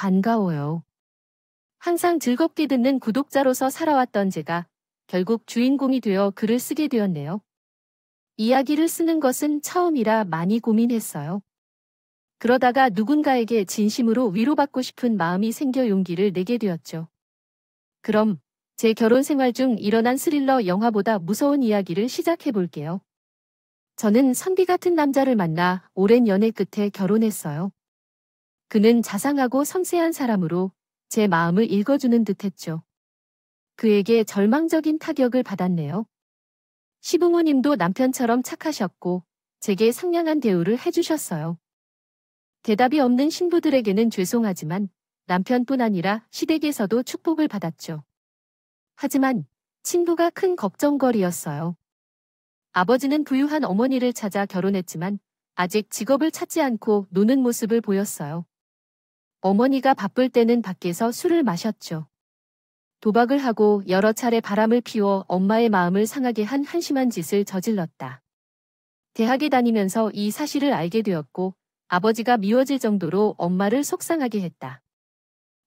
반가워요. 항상 즐겁게 듣는 구독자로서 살아왔던 제가 결국 주인공이 되어 글을 쓰게 되었네요. 이야기를 쓰는 것은 처음이라 많이 고민했어요. 그러다가 누군가에게 진심으로 위로받고 싶은 마음이 생겨 용기를 내게 되었죠. 그럼 제 결혼 생활 중 일어난 스릴러 영화보다 무서운 이야기를 시작해 볼게요. 저는 선비 같은 남자를 만나 오랜 연애 끝에 결혼했어요. 그는 자상하고 섬세한 사람으로 제 마음을 읽어주는 듯했죠. 그에게 절망적인 타격을 받았네요. 시부모님도 남편처럼 착하셨고 제게 상냥한 대우를 해주셨어요. 대답이 없는 신부들에게는 죄송하지만 남편뿐 아니라 시댁에서도 축복을 받았죠. 하지만 친부가 큰 걱정거리였어요. 아버지는 부유한 어머니를 찾아 결혼했지만 아직 직업을 찾지 않고 노는 모습을 보였어요. 어머니가 바쁠 때는 밖에서 술을 마셨죠. 도박을 하고 여러 차례 바람을 피워 엄마의 마음을 상하게 한 한심한 짓을 저질렀다. 대학에 다니면서 이 사실을 알게 되었고 아버지가 미워질 정도로 엄마를 속상하게 했다.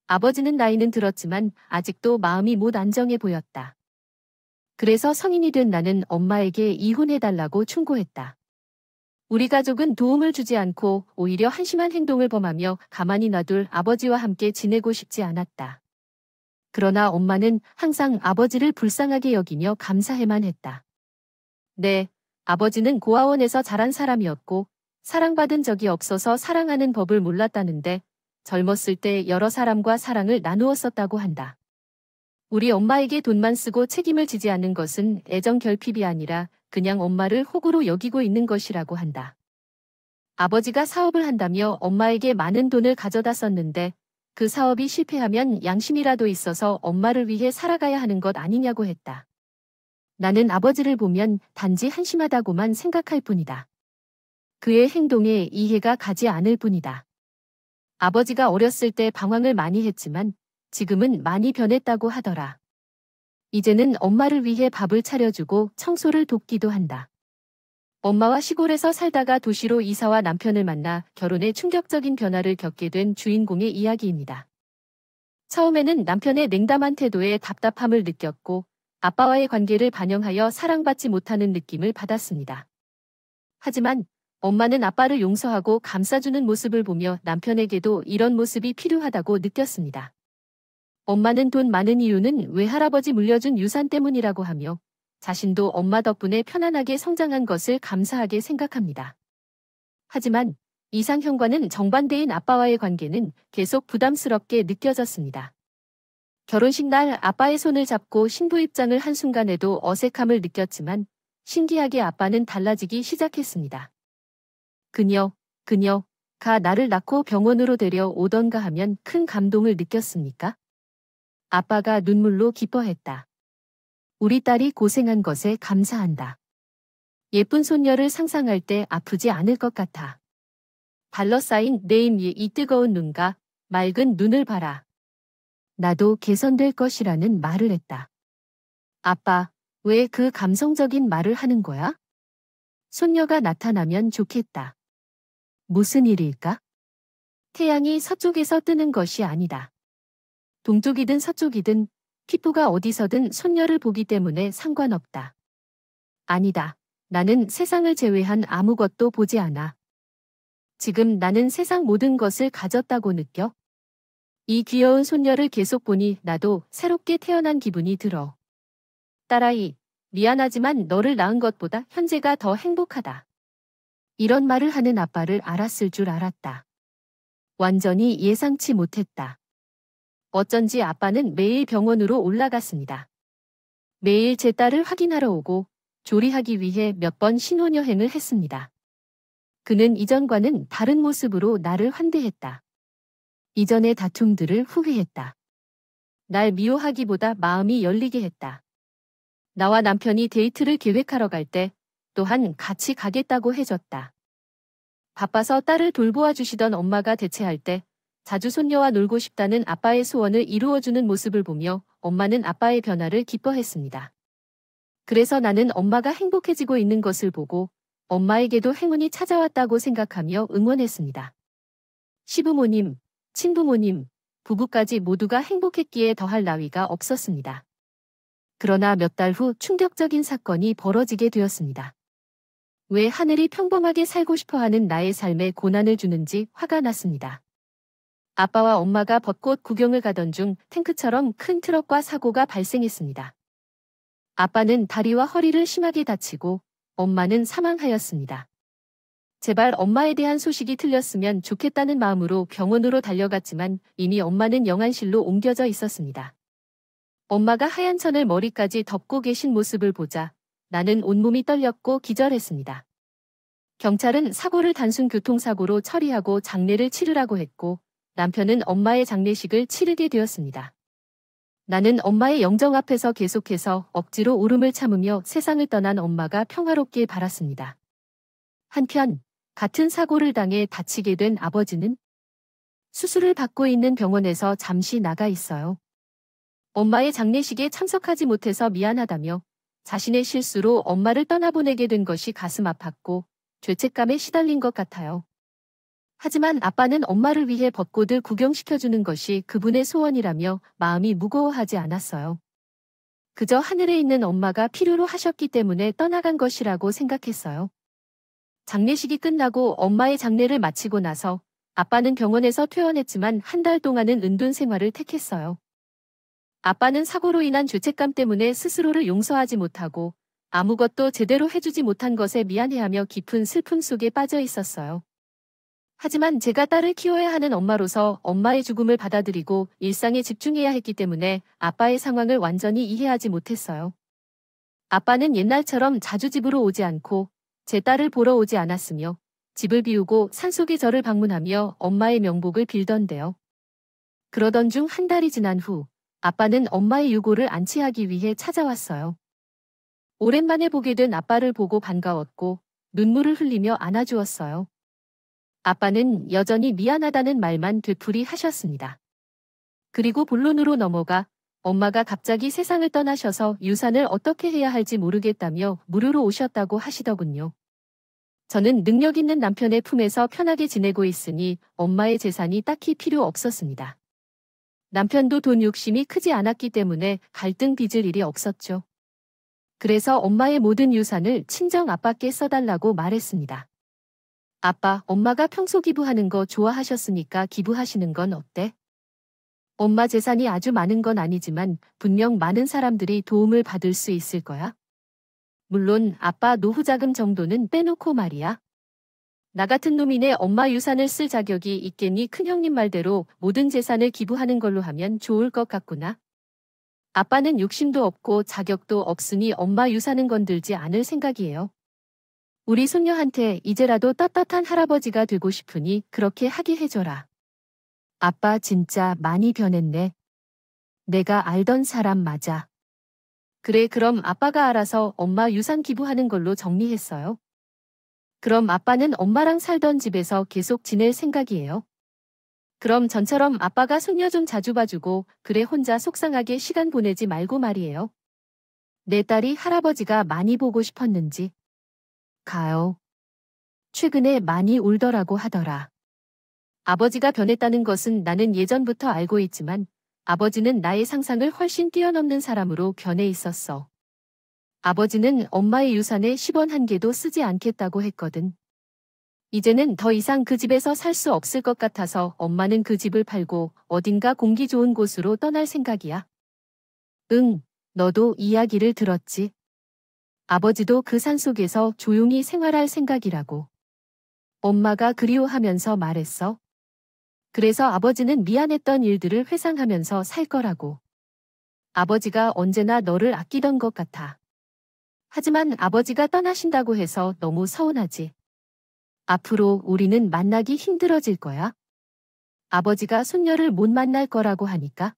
아버지는 나이는 들었지만 아직도 마음이 못 안정해 보였다. 그래서 성인이 된 나는 엄마에게 이혼해달라고 충고했다. 우리 가족은 도움을 주지 않고 오히려 한심한 행동을 범하며 가만히 놔둘 아버지와 함께 지내고 싶지 않았다. 그러나 엄마는 항상 아버지를 불쌍하게 여기며 감사해만 했다. 네, 아버지는 고아원에서 자란 사람이었고 사랑받은 적이 없어서 사랑하는 법을 몰랐다는데 젊었을 때 여러 사람과 사랑을 나누었었다고 한다. 우리 엄마에게 돈만 쓰고 책임을 지지 않는 것은 애정 결핍이 아니라 그냥 엄마를 호구로 여기고 있는 것이라고 한다. 아버지가 사업을 한다며 엄마에게 많은 돈을 가져다 썼는데 그 사업이 실패하면 양심이라도 있어서 엄마를 위해 살아가야 하는 것 아니냐고 했다. 나는 아버지를 보면 단지 한심하다고만 생각할 뿐이다. 그의 행동에 이해가 가지 않을 뿐이다. 아버지가 어렸을 때 방황을 많이 했지만 지금은 많이 변했다고 하더라. 이제는 엄마를 위해 밥을 차려주고 청소를 돕기도 한다. 엄마와 시골에서 살다가 도시로 이사와 남편을 만나 결혼에 충격적인 변화를 겪게 된 주인공의 이야기입니다. 처음에는 남편의 냉담한 태도에 답답함을 느꼈고 아빠와의 관계를 반영하여 사랑받지 못하는 느낌을 받았습니다. 하지만 엄마는 아빠를 용서하고 감싸주는 모습을 보며 남편에게도 이런 모습이 필요하다고 느꼈습니다. 엄마는 돈 많은 이유는 외할아버지 물려준 유산 때문이라고 하며 자신도 엄마 덕분에 편안하게 성장한 것을 감사하게 생각합니다. 하지만 이상형과는 정반대인 아빠와의 관계는 계속 부담스럽게 느껴졌습니다. 결혼식 날 아빠의 손을 잡고 신부 입장을 한 순간에도 어색함을 느꼈지만 신기하게 아빠는 달라지기 시작했습니다. 그녀가 나를 낳고 병원으로 데려오던가 하면 큰 감동을 느꼈습니까? 아빠가 눈물로 기뻐했다. 우리 딸이 고생한 것에 감사한다. 예쁜 손녀를 상상할 때 아프지 않을 것 같아. 발러 쌓인 내 입 위에 이 뜨거운 눈과 맑은 눈을 봐라. 나도 개선될 것이라는 말을 했다. 아빠, 왜 그 감성적인 말을 하는 거야? 손녀가 나타나면 좋겠다. 무슨 일일까? 태양이 서쪽에서 뜨는 것이 아니다. 동쪽이든 서쪽이든 피부가 어디서든 손녀를 보기 때문에 상관없다. 아니다. 나는 세상을 제외한 아무것도 보지 않아. 지금 나는 세상 모든 것을 가졌다고 느껴. 이 귀여운 손녀를 계속 보니 나도 새롭게 태어난 기분이 들어. 딸아이, 미안하지만 너를 낳은 것보다 현재가 더 행복하다. 이런 말을 하는 아빠를 알았을 줄 알았다. 완전히 예상치 못했다. 어쩐지 아빠는 매일 병원으로 올라갔습니다. 매일 제 딸을 확인하러 오고 조리하기 위해 몇 번 신혼여행을 했습니다. 그는 이전과는 다른 모습으로 나를 환대했다. 이전의 다툼들을 후회했다. 날 미워하기보다 마음이 열리게 했다. 나와 남편이 데이트를 계획하러 갈 때 또한 같이 가겠다고 해줬다. 바빠서 딸을 돌보아 주시던 엄마가 대체할 때 자주 손녀와 놀고 싶다는 아빠의 소원을 이루어주는 모습을 보며 엄마는 아빠의 변화를 기뻐했습니다. 그래서 나는 엄마가 행복해지고 있는 것을 보고 엄마에게도 행운이 찾아왔다고 생각하며 응원했습니다. 시부모님, 친부모님, 부부까지 모두가 행복했기에 더할 나위가 없었습니다. 그러나 몇 달 후 충격적인 사건이 벌어지게 되었습니다. 왜 하늘이 평범하게 살고 싶어하는 나의 삶에 고난을 주는지 화가 났습니다. 아빠와 엄마가 벚꽃 구경을 가던 중 탱크처럼 큰 트럭과 사고가 발생했습니다. 아빠는 다리와 허리를 심하게 다치고 엄마는 사망하였습니다. 제발 엄마에 대한 소식이 틀렸으면 좋겠다는 마음으로 병원으로 달려갔지만 이미 엄마는 영안실로 옮겨져 있었습니다. 엄마가 하얀 천을 머리까지 덮고 계신 모습을 보자 나는 온몸이 떨렸고 기절했습니다. 경찰은 사고를 단순 교통사고로 처리하고 장례를 치르라고 했고 남편은 엄마의 장례식을 치르게 되었습니다. 나는 엄마의 영정 앞에서 계속해서 억지로 울음을 참으며 세상을 떠난 엄마가 평화롭길 바랐습니다. 한편 같은 사고를 당해 다치게 된 아버지는 수술을 받고 있는 병원에서 잠시 나가 있어요. 엄마의 장례식에 참석하지 못해서 미안하다며 자신의 실수로 엄마를 떠나보내게 된 것이 가슴 아팠고 죄책감에 시달린 것 같아요. 하지만 아빠는 엄마를 위해 벚꽃을 구경시켜주는 것이 그분의 소원이라며 마음이 무거워하지 않았어요. 그저 하늘에 있는 엄마가 필요로 하셨기 때문에 떠나간 것이라고 생각했어요. 장례식이 끝나고 엄마의 장례를 마치고 나서 아빠는 병원에서 퇴원했지만 한 달 동안은 은둔 생활을 택했어요. 아빠는 사고로 인한 죄책감 때문에 스스로를 용서하지 못하고 아무것도 제대로 해주지 못한 것에 미안해하며 깊은 슬픔 속에 빠져 있었어요. 하지만 제가 딸을 키워야 하는 엄마로서 엄마의 죽음을 받아들이고 일상에 집중해야 했기 때문에 아빠의 상황을 완전히 이해하지 못했어요. 아빠는 옛날처럼 자주 집으로 오지 않고 제 딸을 보러 오지 않았으며 집을 비우고 산속의 절을 방문하며 엄마의 명복을 빌던데요. 그러던 중 한 달이 지난 후 아빠는 엄마의 유고를 안치하기 위해 찾아왔어요. 오랜만에 보게 된 아빠를 보고 반가웠고 눈물을 흘리며 안아주었어요. 아빠는 여전히 미안하다는 말만 되풀이 하셨습니다. 그리고 본론으로 넘어가 엄마가 갑자기 세상을 떠나셔서 유산을 어떻게 해야 할지 모르겠다며 무료로 오셨다고 하시더군요. 저는 능력 있는 남편의 품에서 편하게 지내고 있으니 엄마의 재산이 딱히 필요 없었습니다. 남편도 돈 욕심이 크지 않았기 때문에 갈등 빚을 일이 없었죠. 그래서 엄마의 모든 유산을 친정 아빠께 써달라고 말했습니다. 아빠, 엄마가 평소 기부하는 거 좋아하셨으니까 기부하시는 건 어때? 엄마 재산이 아주 많은 건 아니지만 분명 많은 사람들이 도움을 받을 수 있을 거야. 물론 아빠 노후자금 정도는 빼놓고 말이야. 나 같은 놈이네 엄마 유산을 쓸 자격이 있겠니? 큰형님 말대로 모든 재산을 기부하는 걸로 하면 좋을 것 같구나. 아빠는 욕심도 없고 자격도 없으니 엄마 유산은 건들지 않을 생각이에요. 우리 손녀한테 이제라도 떳떳한 할아버지가 되고 싶으니 그렇게 하게 해줘라. 아빠 진짜 많이 변했네. 내가 알던 사람 맞아. 그래, 그럼 아빠가 알아서 엄마 유산 기부하는 걸로 정리했어요. 그럼 아빠는 엄마랑 살던 집에서 계속 지낼 생각이에요. 그럼 전처럼 아빠가 손녀 좀 자주 봐주고 그래 혼자 속상하게 시간 보내지 말고 말이에요. 내 딸이 할아버지가 많이 보고 싶었는지. 가요. 최근에 많이 울더라고 하더라. 아버지가 변했다는 것은 나는 예전부터 알고 있지만 아버지는 나의 상상을 훨씬 뛰어넘는 사람으로 변해 있었어. 아버지는 엄마의 유산에 10원 한 개도 쓰지 않겠다고 했거든. 이제는 더 이상 그 집에서 살 수 없을 것 같아서 엄마는 그 집을 팔고 어딘가 공기 좋은 곳으로 떠날 생각이야. 응, 너도 이야기를 들었지. 아버지도 그 산속에서 조용히 생활할 생각이라고. 엄마가 그리워하면서 말했어. 그래서 아버지는 미안했던 일들을 회상하면서 살 거라고. 아버지가 언제나 너를 아끼던 것 같아. 하지만 아버지가 떠나신다고 해서 너무 서운하지. 앞으로 우리는 만나기 힘들어질 거야. 아버지가 손녀를 못 만날 거라고 하니까.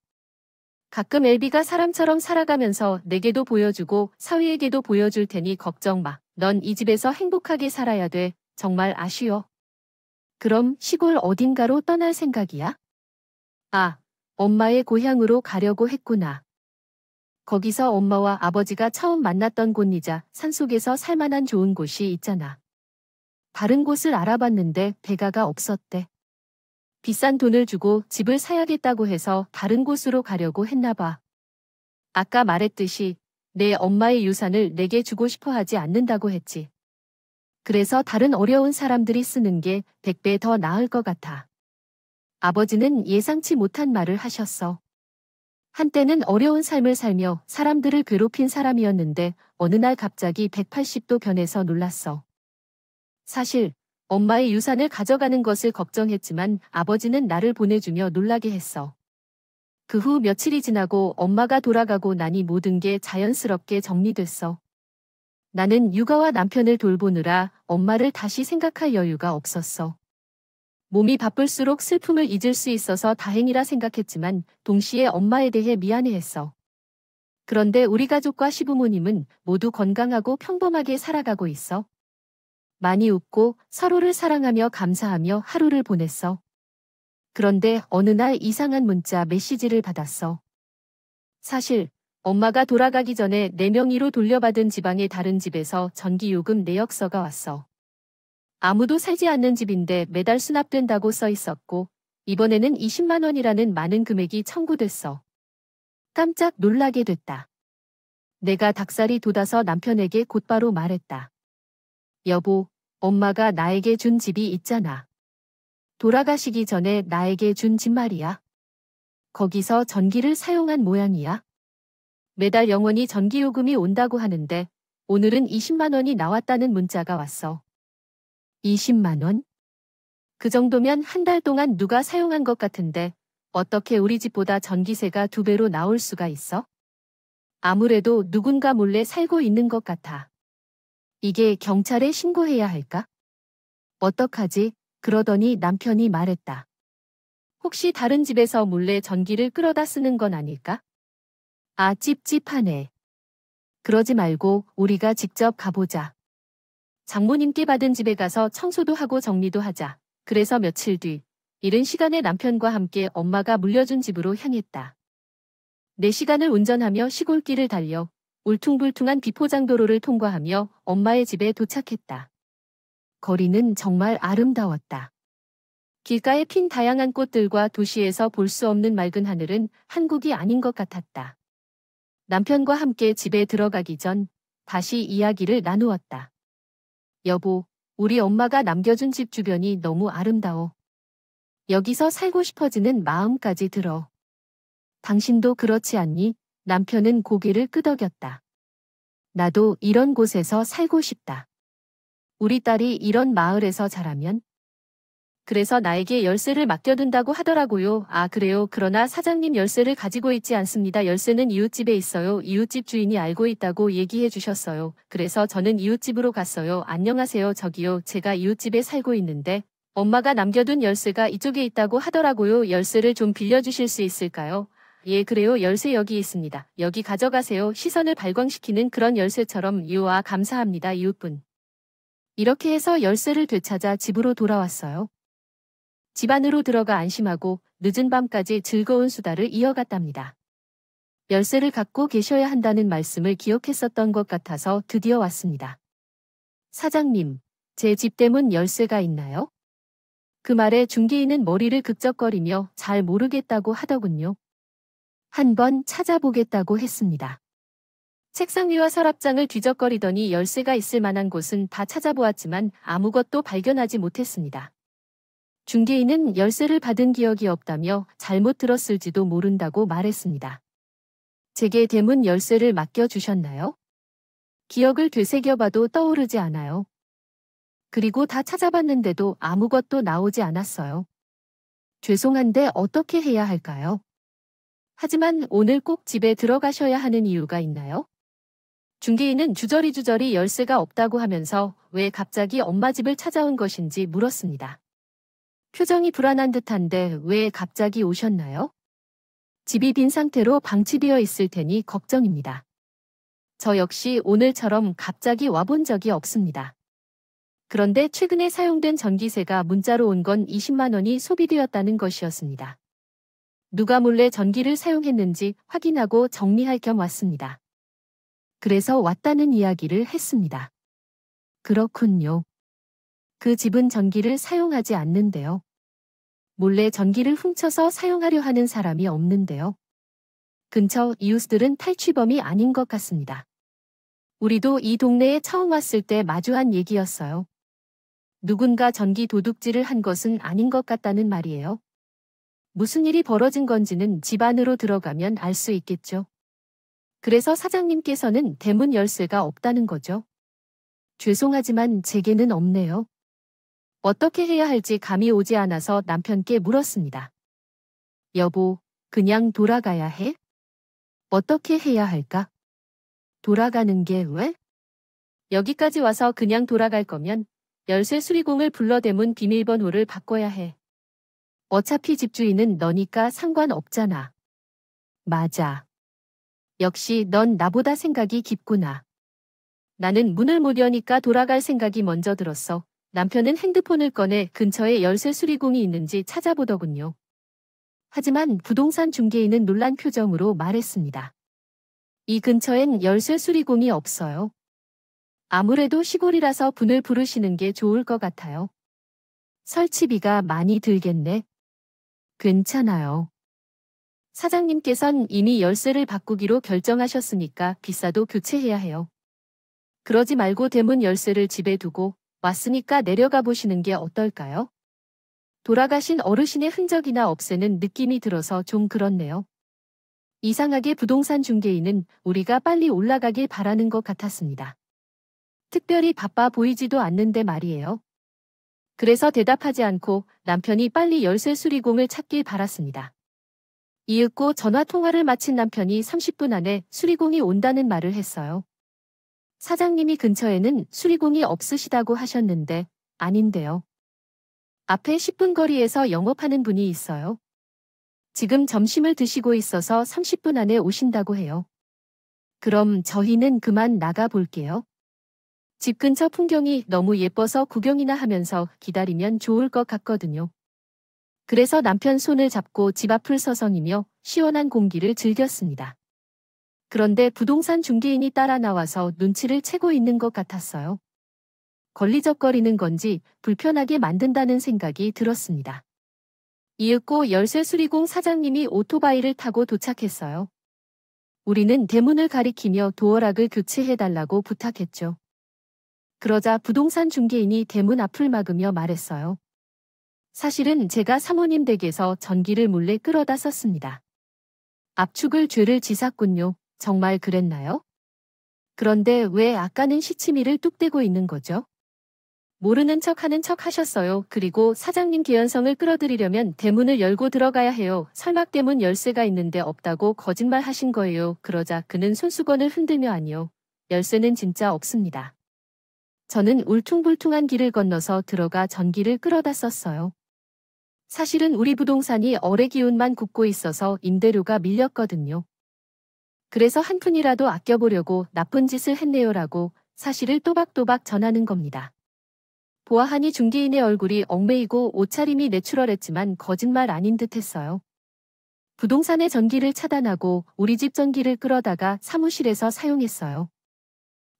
가끔 엘비가 사람처럼 살아가면서 내게도 보여주고 사위에게도 보여줄 테니 걱정 마. 넌 이 집에서 행복하게 살아야 돼. 정말 아쉬워. 그럼 시골 어딘가로 떠날 생각이야? 아, 엄마의 고향으로 가려고 했구나. 거기서 엄마와 아버지가 처음 만났던 곳이자 산속에서 살만한 좋은 곳이 있잖아. 다른 곳을 알아봤는데 배가가 없었대. 비싼 돈을 주고 집을 사야겠다고 해서 다른 곳으로 가려고 했나 봐. 아까 말했듯이 내 엄마의 유산을 내게 주고 싶어 하지 않는다고 했지. 그래서 다른 어려운 사람들이 쓰는 게 100배 더 나을 것 같아. 아버지는 예상치 못한 말을 하셨어. 한때는 어려운 삶을 살며 사람들을 괴롭힌 사람이었는데 어느 날 갑자기 180도 변해서 놀랐어. 사실 엄마의 유산을 가져가는 것을 걱정했지만 아버지는 나를 보내주며 놀라게 했어. 그 후 며칠이 지나고 엄마가 돌아가고 나니 모든 게 자연스럽게 정리됐어. 나는 육아와 남편을 돌보느라 엄마를 다시 생각할 여유가 없었어. 몸이 바쁠수록 슬픔을 잊을 수 있어서 다행이라 생각했지만 동시에 엄마에 대해 미안해했어. 그런데 우리 가족과 시부모님은 모두 건강하고 평범하게 살아가고 있어. 많이 웃고 서로를 사랑하며 감사하며 하루를 보냈어. 그런데 어느 날 이상한 문자 메시지를 받았어. 사실 엄마가 돌아가기 전에 내 명의로 돌려받은 지방의 다른 집에서 전기요금 내역서가 왔어. 아무도 살지 않는 집인데 매달 수납된다고 써 있었고 이번에는 20만 원이라는 많은 금액이 청구됐어. 깜짝 놀라게 됐다. 내가 닭살이 돋아서 남편에게 곧바로 말했다. 여보, 엄마가 나에게 준 집이 있잖아. 돌아가시기 전에 나에게 준 집 말이야. 거기서 전기를 사용한 모양이야. 매달 영원히 전기요금이 온다고 하는데 오늘은 20만 원이 나왔다는 문자가 왔어. 20만 원? 그 정도면 한 달 동안 누가 사용한 것 같은데 어떻게 우리 집보다 전기세가 2배로 나올 수가 있어? 아무래도 누군가 몰래 살고 있는 것 같아. 이게 경찰에 신고해야 할까? 어떡하지? 그러더니 남편이 말했다. 혹시 다른 집에서 몰래 전기를 끌어다 쓰는 건 아닐까? 아, 찝찝하네. 그러지 말고 우리가 직접 가보자. 장모님께 받은 집에 가서 청소도 하고 정리도 하자. 그래서 며칠 뒤, 이른 시간에 남편과 함께 엄마가 물려준 집으로 향했다. 4시간을 운전하며 시골길을 달려 울퉁불퉁한 비포장도로를 통과하며 엄마의 집에 도착했다. 거리는 정말 아름다웠다. 길가에 핀 다양한 꽃들과 도시에서 볼 수 없는 맑은 하늘은 한국이 아닌 것 같았다. 남편과 함께 집에 들어가기 전 다시 이야기를 나누었다. 여보, 우리 엄마가 남겨준 집 주변이 너무 아름다워. 여기서 살고 싶어지는 마음까지 들어. 당신도 그렇지 않니? 남편은 고개를 끄덕였다. 나도 이런 곳에서 살고 싶다. 우리 딸이 이런 마을에서 자라면? 그래서 나에게 열쇠를 맡겨둔다고 하더라고요. 아, 그래요. 그러나 사장님 열쇠를 가지고 있지 않습니다. 열쇠는 이웃집에 있어요. 이웃집 주인이 알고 있다고 얘기해 주셨어요. 그래서 저는 이웃집으로 갔어요. 안녕하세요. 저기요. 제가 이웃집에 살고 있는데 엄마가 남겨둔 열쇠가 이쪽에 있다고 하더라고요. 열쇠를 좀 빌려주실 수 있을까요? 예, 그래요. 열쇠 여기 있습니다. 여기 가져가세요. 시선을 발광시키는 그런 열쇠처럼. 유아, 감사합니다. 이웃분. 이렇게 해서 열쇠를 되찾아 집으로 돌아왔어요. 집 안으로 들어가 안심하고 늦은 밤까지 즐거운 수다를 이어갔답니다. 열쇠를 갖고 계셔야 한다는 말씀을 기억했었던 것 같아서 드디어 왔습니다. 사장님, 제 집 대문 열쇠가 있나요? 그 말에 중개인은 머리를 극적거리며 잘 모르겠다고 하더군요. 한번 찾아보겠다고 했습니다. 책상 위와 서랍장을 뒤적거리더니 열쇠가 있을 만한 곳은 다 찾아보았지만 아무것도 발견하지 못했습니다. 중개인은 열쇠를 받은 기억이 없다며 잘못 들었을지도 모른다고 말했습니다. 제게 대문 열쇠를 맡겨주셨나요? 기억을 되새겨봐도 떠오르지 않아요. 그리고 다 찾아봤는데도 아무것도 나오지 않았어요. 죄송한데 어떻게 해야 할까요? 하지만 오늘 꼭 집에 들어가셔야 하는 이유가 있나요? 중개인은 주저리 열쇠가 없다고 하면서 왜 갑자기 엄마 집을 찾아온 것인지 물었습니다. 표정이 불안한 듯한데 왜 갑자기 오셨나요? 집이 빈 상태로 방치되어 있을 테니 걱정입니다. 저 역시 오늘처럼 갑자기 와본 적이 없습니다. 그런데 최근에 사용된 전기세가 문자로 온 건 20만 원이 소비되었다는 것이었습니다. 누가 몰래 전기를 사용했는지 확인하고 정리할 겸 왔습니다. 그래서 왔다는 이야기를 했습니다. 그렇군요. 그 집은 전기를 사용하지 않는데요. 몰래 전기를 훔쳐서 사용하려 하는 사람이 없는데요. 근처 이웃들은 탈취범이 아닌 것 같습니다. 우리도 이 동네에 처음 왔을 때 마주한 얘기였어요. 누군가 전기 도둑질을 한 것은 아닌 것 같다는 말이에요. 무슨 일이 벌어진 건지는 집 안으로 들어가면 알 수 있겠죠. 그래서 사장님께서는 대문 열쇠가 없다는 거죠. 죄송하지만 제게는 없네요. 어떻게 해야 할지 감이 오지 않아서 남편께 물었습니다. 여보, 그냥 돌아가야 해? 어떻게 해야 할까? 돌아가는 게 왜? 여기까지 와서 그냥 돌아갈 거면 열쇠 수리공을 불러 대문 비밀번호를 바꿔야 해. 어차피 집주인은 너니까 상관없잖아. 맞아. 역시 넌 나보다 생각이 깊구나. 나는 문을 못 여니까 돌아갈 생각이 먼저 들었어. 남편은 핸드폰을 꺼내 근처에 열쇠 수리공이 있는지 찾아보더군요. 하지만 부동산 중개인은 놀란 표정으로 말했습니다. 이 근처엔 열쇠 수리공이 없어요. 아무래도 시골이라서 분을 부르시는 게 좋을 것 같아요. 설치비가 많이 들겠네. 괜찮아요. 사장님께선 이미 열쇠를 바꾸기로 결정하셨으니까 비싸도 교체해야 해요. 그러지 말고 대문 열쇠를 집에 두고 왔으니까 내려가 보시는 게 어떨까요? 돌아가신 어르신의 흔적이나 없애는 느낌이 들어서 좀 그렇네요. 이상하게 부동산 중개인은 우리가 빨리 올라가길 바라는 것 같았습니다. 특별히 바빠 보이지도 않는데 말이에요. 그래서 대답하지 않고 남편이 빨리 열쇠 수리공을 찾길 바랐습니다. 이윽고 전화 통화를 마친 남편이 30분 안에 수리공이 온다는 말을 했어요. 사장님이 근처에는 수리공이 없으시다고 하셨는데 아닌데요. 앞에 10분 거리에서 영업하는 분이 있어요. 지금 점심을 드시고 있어서 30분 안에 오신다고 해요. 그럼 저희는 그만 나가 볼게요. 집 근처 풍경이 너무 예뻐서 구경이나 하면서 기다리면 좋을 것 같거든요. 그래서 남편 손을 잡고 집 앞을 서성이며 시원한 공기를 즐겼습니다. 그런데 부동산 중개인이 따라 나와서 눈치를 채고 있는 것 같았어요. 걸리적거리는 건지 불편하게 만든다는 생각이 들었습니다. 이윽고 열쇠 수리공 사장님이 오토바이를 타고 도착했어요. 우리는 대문을 가리키며 도어락을 교체해달라고 부탁했죠. 그러자 부동산 중개인이 대문 앞을 막으며 말했어요. 사실은 제가 사모님 댁에서 전기를 몰래 끌어다 썼습니다. 압축을 죄를 지쌌군요. 정말 그랬나요? 그런데 왜 아까는 시치미를 뚝 떼고 있는 거죠? 모르는 척 하는 척 하셨어요. 그리고 사장님 개연성을 끌어들이려면 대문을 열고 들어가야 해요. 설막대문 열쇠가 있는데 없다고 거짓말 하신 거예요. 그러자 그는 손수건을 흔들며 아니요. 열쇠는 진짜 없습니다. 저는 울퉁불퉁한 길을 건너서 들어가 전기를 끌어다 썼어요. 사실은 우리 부동산이 어뢰 기운만 굽고 있어서 임대료가 밀렸거든요. 그래서 한 푼이라도 아껴보려고 나쁜 짓을 했네요라고 사실을 또박또박 전하는 겁니다. 보아하니 중개인의 얼굴이 얽매이고 옷차림이 내추럴했지만 거짓말 아닌 듯했어요. 부동산의 전기를 차단하고 우리 집 전기를 끌어다가 사무실에서 사용했어요.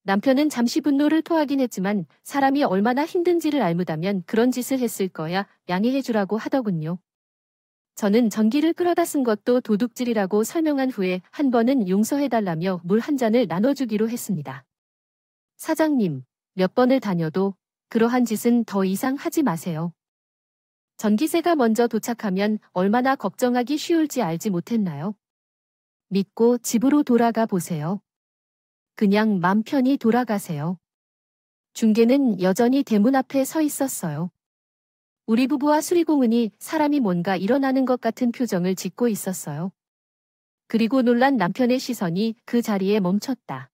남편은 잠시 분노를 토하긴 했지만 사람이 얼마나 힘든지를 알무다면 그런 짓을 했을 거야 양해해주라고 하더군요. 저는 전기를 끌어다 쓴 것도 도둑질이라고 설명한 후에 한 번은 용서해달라며 물 한 잔을 나눠주기로 했습니다. 사장님, 몇 번을 다녀도 그러한 짓은 더 이상 하지 마세요. 전기세가 먼저 도착하면 얼마나 걱정하기 쉬울지 알지 못했나요? 믿고 집으로 돌아가 보세요. 그냥 맘 편히 돌아가세요. 중개는 여전히 대문 앞에 서 있었어요. 우리 부부와 수리공은이 사람이 뭔가 일어나는 것 같은 표정을 짓고 있었어요. 그리고 놀란 남편의 시선이 그 자리에 멈췄다.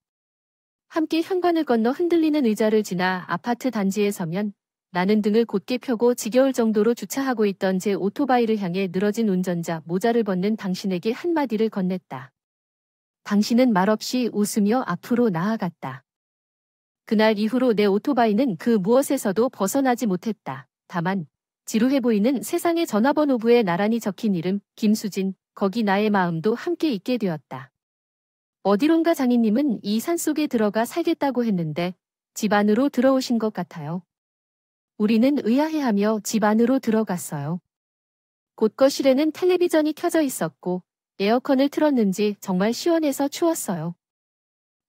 함께 현관을 건너 흔들리는 의자를 지나 아파트 단지에 서면 나는 등을 곧게 펴고 지겨울 정도로 주차하고 있던 제 오토바이를 향해 늘어진 운전자 모자를 벗는 당신에게 한마디를 건넸다. 당신은 말없이 웃으며 앞으로 나아갔다. 그날 이후로 내 오토바이는 그 무엇에서도 벗어나지 못했다. 다만 지루해 보이는 세상의 전화번호부에 나란히 적힌 이름 김수진, 거기 나의 마음도 함께 있게 되었다. 어디론가 장인님은 이 산속에 들어가 살겠다고 했는데 집 안으로 들어오신 것 같아요. 우리는 의아해하며 집 안으로 들어갔어요. 곧 거실에는 텔레비전이 켜져 있었고 에어컨을 틀었는지 정말 시원해서 추웠어요.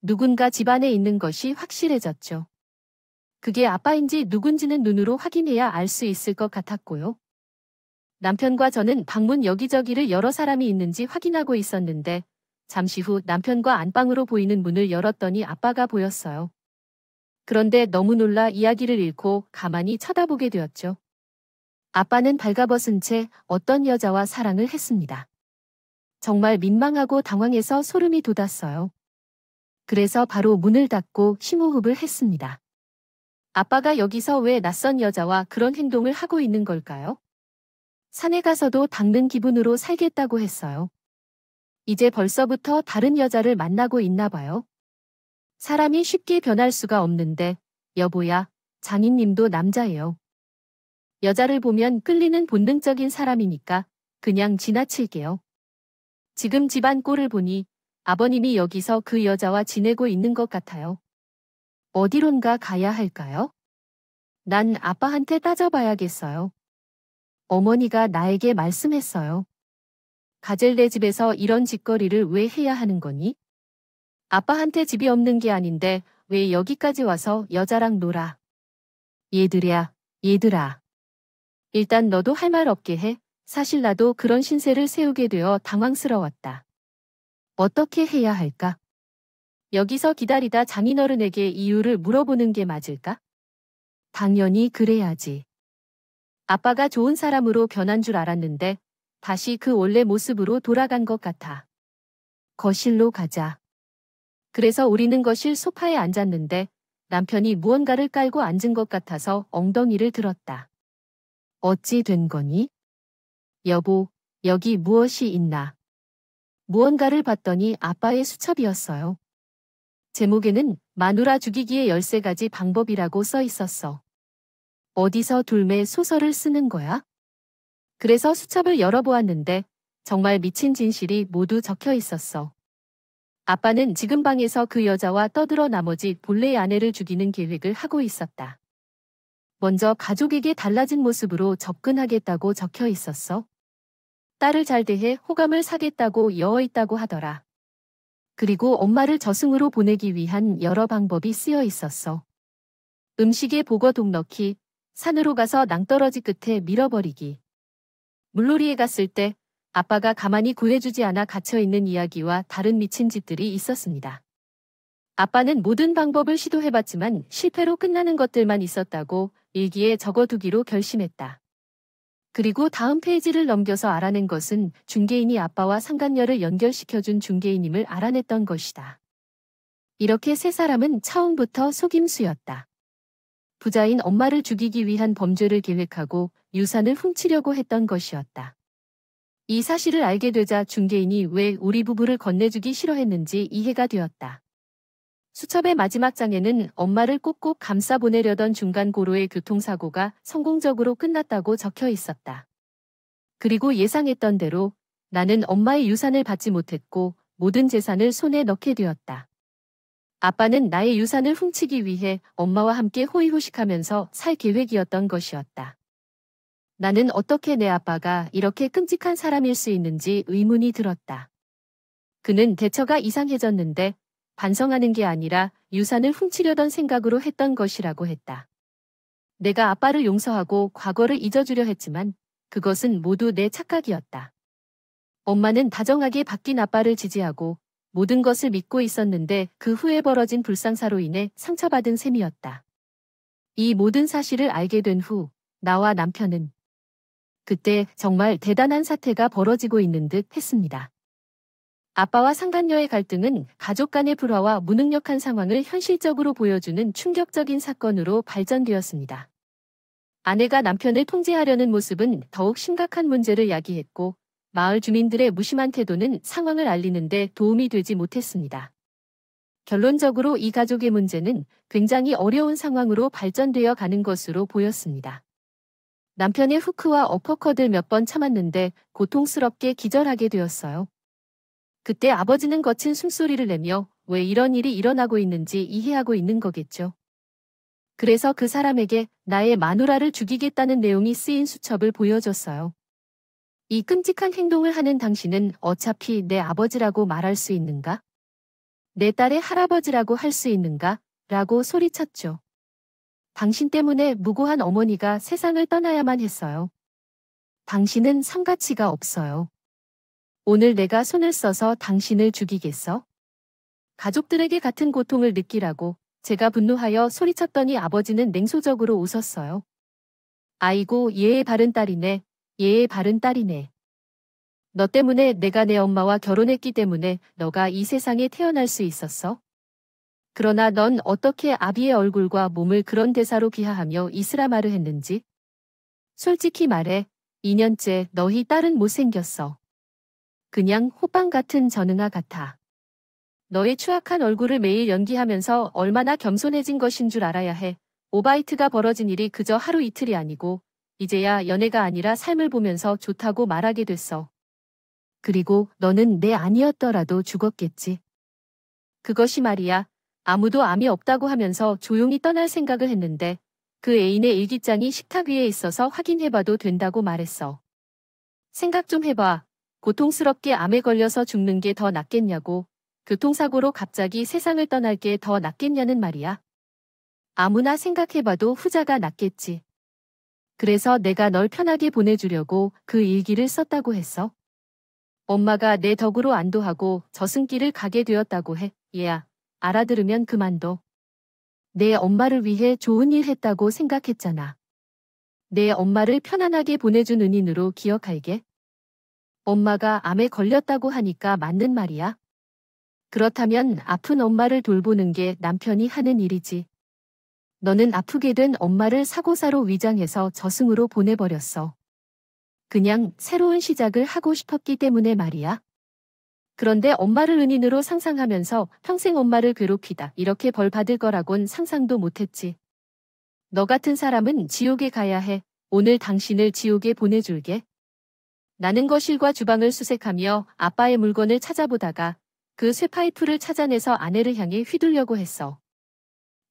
누군가 집안에 있는 것이 확실해졌죠. 그게 아빠인지 누군지는 눈으로 확인해야 알 수 있을 것 같았고요. 남편과 저는 방문 여기저기를 여러 사람이 있는지 확인하고 있었는데 잠시 후 남편과 안방으로 보이는 문을 열었더니 아빠가 보였어요. 그런데 너무 놀라 이야기를 잃고 가만히 쳐다보게 되었죠. 아빠는 발가벗은 채 어떤 여자와 사랑을 했습니다. 정말 민망하고 당황해서 소름이 돋았어요. 그래서 바로 문을 닫고 심호흡을 했습니다. 아빠가 여기서 왜 낯선 여자와 그런 행동을 하고 있는 걸까요? 산에 가서도 닦는 기분으로 살겠다고 했어요. 이제 벌써부터 다른 여자를 만나고 있나 봐요. 사람이 쉽게 변할 수가 없는데, 여보야, 장인님도 남자예요. 여자를 보면 끌리는 본능적인 사람이니까 그냥 지나칠게요. 지금 집안 꼴을 보니 아버님이 여기서 그 여자와 지내고 있는 것 같아요. 어디론가 가야 할까요? 난 아빠한테 따져봐야겠어요. 어머니가 나에게 말씀했어요. 가젤네 집에서 이런 짓거리를 왜 해야 하는 거니? 아빠한테 집이 없는 게 아닌데 왜 여기까지 와서 여자랑 놀아? 얘들아. 일단 너도 할 말 없게 해. 사실 나도 그런 신세를 세우게 되어 당황스러웠다. 어떻게 해야 할까? 여기서 기다리다 장인어른에게 이유를 물어보는 게 맞을까? 당연히 그래야지. 아빠가 좋은 사람으로 변한 줄 알았는데 다시 그 원래 모습으로 돌아간 것 같아. 거실로 가자. 그래서 우리는 거실 소파에 앉았는데 남편이 무언가를 깔고 앉은 것 같아서 엉덩이를 들었다. 어찌 된 거니? 여보, 여기 무엇이 있나? 무언가를 봤더니 아빠의 수첩이었어요. 제목에는 마누라 죽이기의 13가지 방법이라고 써 있었어. 어디서 둘매 소설을 쓰는 거야? 그래서 수첩을 열어보았는데 정말 미친 진실이 모두 적혀 있었어. 아빠는 지금 방에서 그 여자와 떠들어 나머지 본래의 아내를 죽이는 계획을 하고 있었다. 먼저 가족에게 달라진 모습으로 접근하겠다고 적혀 있었어. 딸을 잘 대해 호감을 사겠다고 여어 있다고 하더라. 그리고 엄마를 저승으로 보내기 위한 여러 방법이 쓰여 있었어. 음식에 보거독 넣기, 산으로 가서 낭떠러지 끝에 밀어버리기. 물놀이에 갔을 때 아빠가 가만히 구해주지 않아 갇혀있는 이야기와 다른 미친 짓들이 있었습니다. 아빠는 모든 방법을 시도해봤지만 실패로 끝나는 것들만 있었다고 일기에 적어두기로 결심했다. 그리고 다음 페이지를 넘겨서 알아낸 것은 중개인이 아빠와 상간녀를 연결시켜준 중개인임을 알아냈던 것이다. 이렇게 세 사람은 처음부터 속임수였다. 부자인 엄마를 죽이기 위한 범죄를 계획하고 유산을 훔치려고 했던 것이었다. 이 사실을 알게 되자 중개인이 왜 우리 부부를 건네주기 싫어했는지 이해가 되었다. 수첩의 마지막 장에는 엄마를 꼭꼭 감싸 보내려던 중간 고로의 교통사고가 성공적으로 끝났다고 적혀 있었다. 그리고 예상했던 대로 나는 엄마의 유산을 받지 못했고 모든 재산을 손에 넣게 되었다. 아빠는 나의 유산을 훔치기 위해 엄마와 함께 호의호식하면서 살 계획이었던 것이었다. 나는 어떻게 내 아빠가 이렇게 끔찍한 사람일 수 있는지 의문이 들었다. 그는 대처가 이상해졌는데 반성하는 게 아니라 유산을 훔치려던 생각으로 했던 것이라고 했다. 내가 아빠를 용서하고 과거를 잊어주려 했지만 그것은 모두 내 착각이었다. 엄마는 다정하게 바뀐 아빠를 지지하고 모든 것을 믿고 있었는데 그 후에 벌어진 불상사로 인해 상처받은 셈이었다. 이 모든 사실을 알게 된 후 나와 남편은 그때 정말 대단한 사태가 벌어지고 있는 듯 했습니다. 아빠와 상간녀의 갈등은 가족 간의 불화와 무능력한 상황을 현실적으로 보여주는 충격적인 사건으로 발전되었습니다. 아내가 남편을 통제하려는 모습은 더욱 심각한 문제를 야기했고 마을 주민들의 무심한 태도는 상황을 알리는 데 도움이 되지 못했습니다. 결론적으로 이 가족의 문제는 굉장히 어려운 상황으로 발전되어 가는 것으로 보였습니다. 남편의 후크와 어퍼컷을 몇 번 참았는데 고통스럽게 기절하게 되었어요. 그때 아버지는 거친 숨소리를 내며 왜 이런 일이 일어나고 있는지 이해하고 있는 거겠죠. 그래서 그 사람에게 나의 마누라를 죽이겠다는 내용이 쓰인 수첩을 보여줬어요. 이 끔찍한 행동을 하는 당신은 어차피 내 아버지라고 말할 수 있는가? 내 딸의 할아버지라고 할 수 있는가? 라고 소리쳤죠. 당신 때문에 무고한 어머니가 세상을 떠나야만 했어요. 당신은 성가치가 없어요. 오늘 내가 손을 써서 당신을 죽이겠어? 가족들에게 같은 고통을 느끼라고 제가 분노하여 소리쳤더니 아버지는 냉소적으로 웃었어요. 아이고, 얘의 바른 딸이네. 얘의 바른 딸이네. 너 때문에 내가 내 엄마와 결혼했기 때문에 너가 이 세상에 태어날 수 있었어? 그러나 넌 어떻게 아비의 얼굴과 몸을 그런 대사로 비하하며 이스라마를 했는지? 솔직히 말해, 2년째 너희 딸은 못생겼어. 그냥 호빵 같은 전응아 같아. 너의 추악한 얼굴을 매일 연기하면서 얼마나 겸손해진 것인 줄 알아야 해. 오바이트가 벌어진 일이 그저 하루 이틀이 아니고 이제야 연애가 아니라 삶을 보면서 좋다고 말하게 됐어. 그리고 너는 내 아니었더라도 죽었겠지. 그것이 말이야. 아무도 암이 없다고 하면서 조용히 떠날 생각을 했는데 그 애인의 일기장이 식탁 위에 있어서 확인해봐도 된다고 말했어. 생각 좀 해봐. 고통스럽게 암에 걸려서 죽는 게 더 낫겠냐고. 교통사고로 갑자기 세상을 떠날 게 더 낫겠냐는 말이야. 아무나 생각해봐도 후자가 낫겠지. 그래서 내가 널 편하게 보내주려고 그 일기를 썼다고 했어. 엄마가 내 덕으로 안도하고 저승길을 가게 되었다고 해. 얘야, 알아들으면 그만둬. 내 엄마를 위해 좋은 일 했다고 생각했잖아. 내 엄마를 편안하게 보내준 은인으로 기억할게. 엄마가 암에 걸렸다고 하니까 맞는 말이야. 그렇다면 아픈 엄마를 돌보는 게 남편이 하는 일이지. 너는 아프게 된 엄마를 사고사로 위장해서 저승으로 보내버렸어. 그냥 새로운 시작을 하고 싶었기 때문에 말이야. 그런데 엄마를 은인으로 상상하면서 평생 엄마를 괴롭히다 이렇게 벌 받을 거라곤 상상도 못했지. 너 같은 사람은 지옥에 가야 해. 오늘 당신을 지옥에 보내줄게. 나는 거실과 주방을 수색하며 아빠의 물건을 찾아보다가 그 쇠파이프를 찾아내서 아내를 향해 휘두르려고 했어.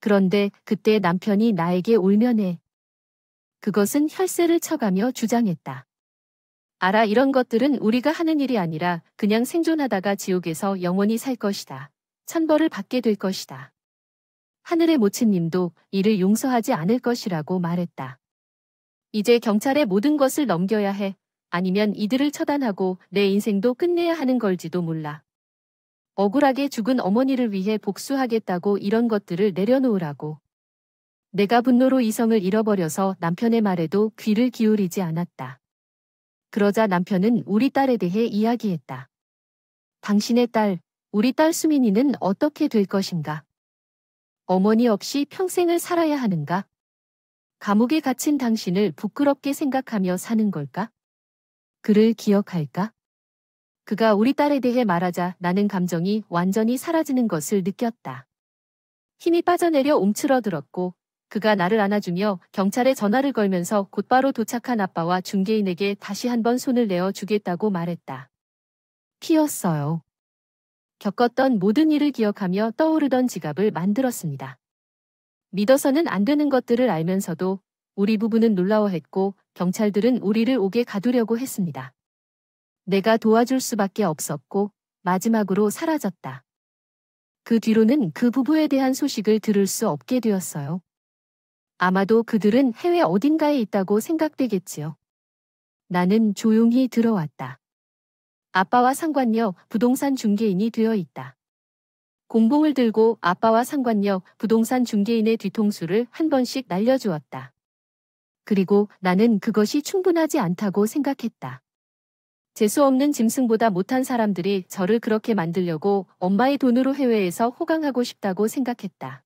그런데 그때 남편이 나에게 울면해. 그것은 혈세를 쳐가며 주장했다. 알아, 이런 것들은 우리가 하는 일이 아니라 그냥 생존하다가 지옥에서 영원히 살 것이다. 천벌을 받게 될 것이다. 하늘의 모친님도 이를 용서하지 않을 것이라고 말했다. 이제 경찰에 모든 것을 넘겨야 해. 아니면 이들을 처단하고 내 인생도 끝내야 하는 걸지도 몰라. 억울하게 죽은 어머니를 위해 복수하겠다고 이런 것들을 내려놓으라고. 내가 분노로 이성을 잃어버려서 남편의 말에도 귀를 기울이지 않았다. 그러자 남편은 우리 딸에 대해 이야기했다. 당신의 딸, 우리 딸 수민이는 어떻게 될 것인가? 어머니 없이 평생을 살아야 하는가? 감옥에 갇힌 당신을 부끄럽게 생각하며 사는 걸까? 그를 기억할까? 그가 우리 딸에 대해 말하자 나는 감정이 완전히 사라지는 것을 느꼈다. 힘이 빠져내려 움츠러들었고 그가 나를 안아주며 경찰에 전화를 걸면서 곧바로 도착한 아빠와 중개인에게 다시 한번 손을 내어 주겠다고 말했다. 피었어요. 겪었던 모든 일을 기억하며 떠오르던 지갑을 만들었습니다. 믿어서는 안 되는 것들을 알면서도 우리 부부는 놀라워했고 경찰들은 우리를 옥에 가두려고 했습니다. 내가 도와줄 수밖에 없었고 마지막으로 사라졌다. 그 뒤로는 그 부부에 대한 소식을 들을 수 없게 되었어요. 아마도 그들은 해외 어딘가에 있다고 생각되겠지요. 나는 조용히 들어왔다. 아빠와 상관녀, 부동산 중개인이 되어 있다. 공봉을 들고 아빠와 상관녀, 부동산 중개인의 뒤통수를 한 번씩 날려주었다. 그리고 나는 그것이 충분하지 않다고 생각했다. 재수없는 짐승보다 못한 사람들이 저를 그렇게 만들려고 엄마의 돈으로 해외에서 호강하고 싶다고 생각했다.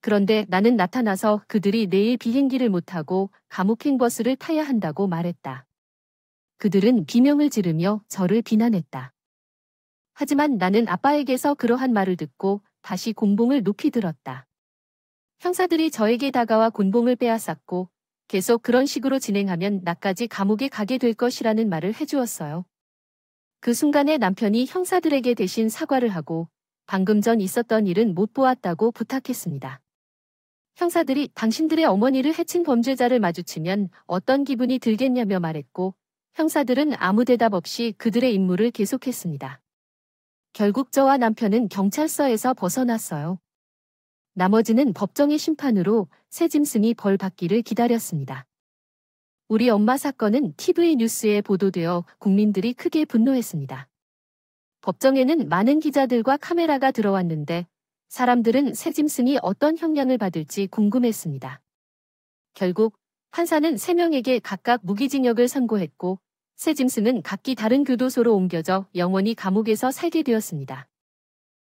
그런데 나는 나타나서 그들이 내일 비행기를 못 타고 감옥행버스를 타야 한다고 말했다. 그들은 비명을 지르며 저를 비난했다. 하지만 나는 아빠에게서 그러한 말을 듣고 다시 곤봉을 높이 들었다. 형사들이 저에게 다가와 곤봉을 빼앗았고 계속 그런 식으로 진행하면 나까지 감옥에 가게 될 것이라는 말을 해주었어요. 그 순간에 남편이 형사들에게 대신 사과를 하고 방금 전 있었던 일은 못 보았다고 부탁했습니다. 형사들이 당신들의 어머니를 해친 범죄자를 마주치면 어떤 기분이 들겠냐며 말했고 형사들은 아무 대답 없이 그들의 임무를 계속했습니다. 결국 저와 남편은 경찰서에서 벗어났어요. 나머지는 법정의 심판으로 새 짐승이 벌 받기를 기다렸습니다. 우리 엄마 사건은 TV 뉴스에 보도되어 국민들이 크게 분노했습니다. 법정에는 많은 기자들과 카메라가 들어왔는데 사람들은 새 짐승이 어떤 형량을 받을지 궁금했습니다. 결국 판사는 3명에게 각각 무기징역을 선고했고 새 짐승은 각기 다른 교도소로 옮겨져 영원히 감옥에서 살게 되었습니다.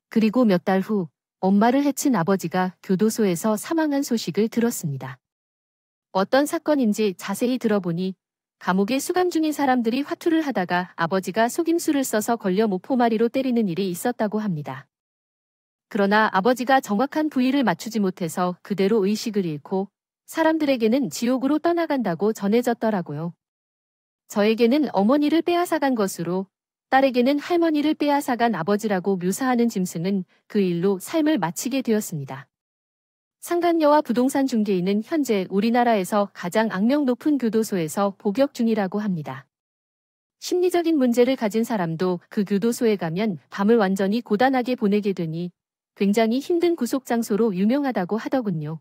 그리고 몇 달 후 엄마를 해친 아버지가 교도소에서 사망한 소식을 들었습니다. 어떤 사건인지 자세히 들어보니 감옥에 수감 중인 사람들이 화투를 하다가 아버지가 속임수를 써서 걸려 모포마리로 때리는 일이 있었다고 합니다. 그러나 아버지가 정확한 부위를 맞추지 못해서 그대로 의식을 잃고 사람들에게는 지옥으로 떠나간다고 전해졌더라고요. 저에게는 어머니를 빼앗아간 것으로 딸에게는 할머니를 빼앗아간 아버지라고 묘사하는 짐승은 그 일로 삶을 마치게 되었습니다. 상간녀와 부동산 중개인은 현재 우리나라에서 가장 악명 높은 교도소에서 복역 중이라고 합니다. 심리적인 문제를 가진 사람도 그 교도소에 가면 밤을 완전히 고단하게 보내게 되니 굉장히 힘든 구속 장소로 유명하다고 하더군요.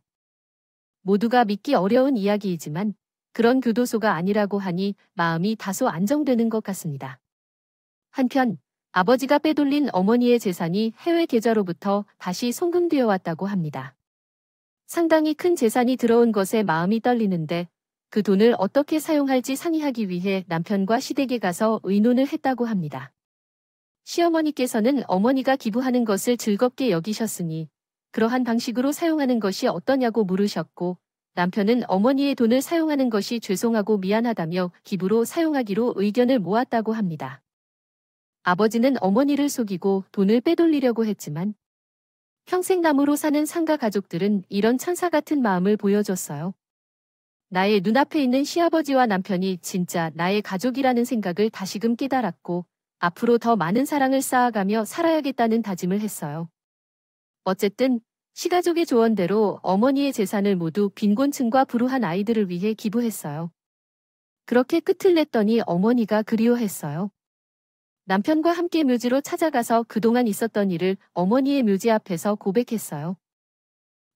모두가 믿기 어려운 이야기이지만 그런 교도소가 아니라고 하니 마음이 다소 안정되는 것 같습니다. 한편 아버지가 빼돌린 어머니의 재산이 해외 계좌로부터 다시 송금되어 왔다고 합니다. 상당히 큰 재산이 들어온 것에 마음이 떨리는데 그 돈을 어떻게 사용할지 상의하기 위해 남편과 시댁에 가서 의논을 했다고 합니다. 시어머니께서는 어머니가 기부하는 것을 즐겁게 여기셨으니 그러한 방식으로 사용하는 것이 어떠냐고 물으셨고 남편은 어머니의 돈을 사용하는 것이 죄송하고 미안하다며 기부로 사용하기로 의견을 모았다고 합니다. 아버지는 어머니를 속이고 돈을 빼돌리려고 했지만 평생나무로 사는 상가 가족들은 이런 천사 같은 마음을 보여줬어요. 나의 눈앞에 있는 시아버지와 남편이 진짜 나의 가족이라는 생각을 다시금 깨달았고 앞으로 더 많은 사랑을 쌓아가며 살아야겠다는 다짐을 했어요. 어쨌든 시가족의 조언대로 어머니의 재산을 모두 빈곤층과 불우한 아이들을 위해 기부했어요. 그렇게 끝을 냈더니 어머니가 그리워했어요. 남편과 함께 묘지로 찾아가서 그동안 있었던 일을 어머니의 묘지 앞에서 고백했어요.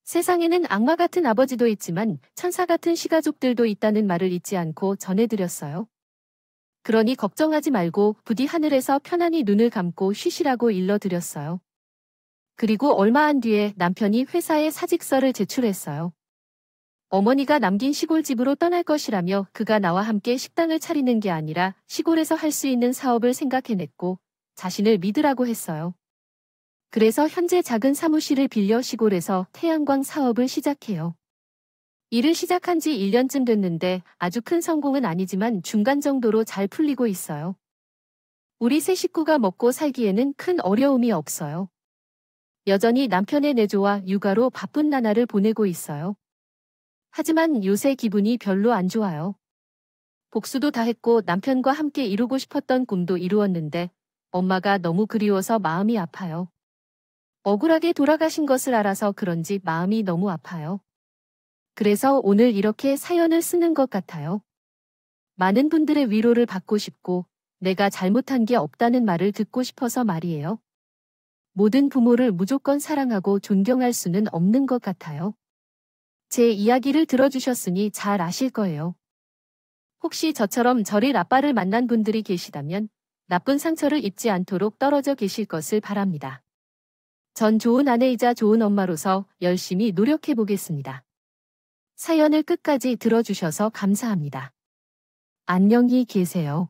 세상에는 악마 같은 아버지도 있지만 천사 같은 시가족들도 있다는 말을 잊지 않고 전해드렸어요. 그러니 걱정하지 말고 부디 하늘에서 편안히 눈을 감고 쉬시라고 일러드렸어요. 그리고 얼마 안 뒤에 남편이 회사에 사직서를 제출했어요. 어머니가 남긴 시골집으로 떠날 것이라며 그가 나와 함께 식당을 차리는 게 아니라 시골에서 할 수 있는 사업을 생각해냈고 자신을 믿으라고 했어요. 그래서 현재 작은 사무실을 빌려 시골에서 태양광 사업을 시작해요. 일을 시작한 지 1년쯤 됐는데 아주 큰 성공은 아니지만 중간 정도로 잘 풀리고 있어요. 우리 세 식구가 먹고 살기에는 큰 어려움이 없어요. 여전히 남편의 내조와 육아로 바쁜 나날을 보내고 있어요. 하지만 요새 기분이 별로 안 좋아요. 복수도 다 했고 남편과 함께 이루고 싶었던 꿈도 이루었는데 엄마가 너무 그리워서 마음이 아파요. 억울하게 돌아가신 것을 알아서 그런지 마음이 너무 아파요. 그래서 오늘 이렇게 사연을 쓰는 것 같아요. 많은 분들의 위로를 받고 싶고 내가 잘못한 게 없다는 말을 듣고 싶어서 말이에요. 모든 부모를 무조건 사랑하고 존경할 수는 없는 것 같아요. 제 이야기를 들어주셨으니 잘 아실 거예요. 혹시 저처럼 저릴 아빠를 만난 분들이 계시다면 나쁜 상처를 입지 않도록 떨어져 계실 것을 바랍니다. 전 좋은 아내이자 좋은 엄마로서 열심히 노력해 보겠습니다. 사연을 끝까지 들어주셔서 감사합니다. 안녕히 계세요.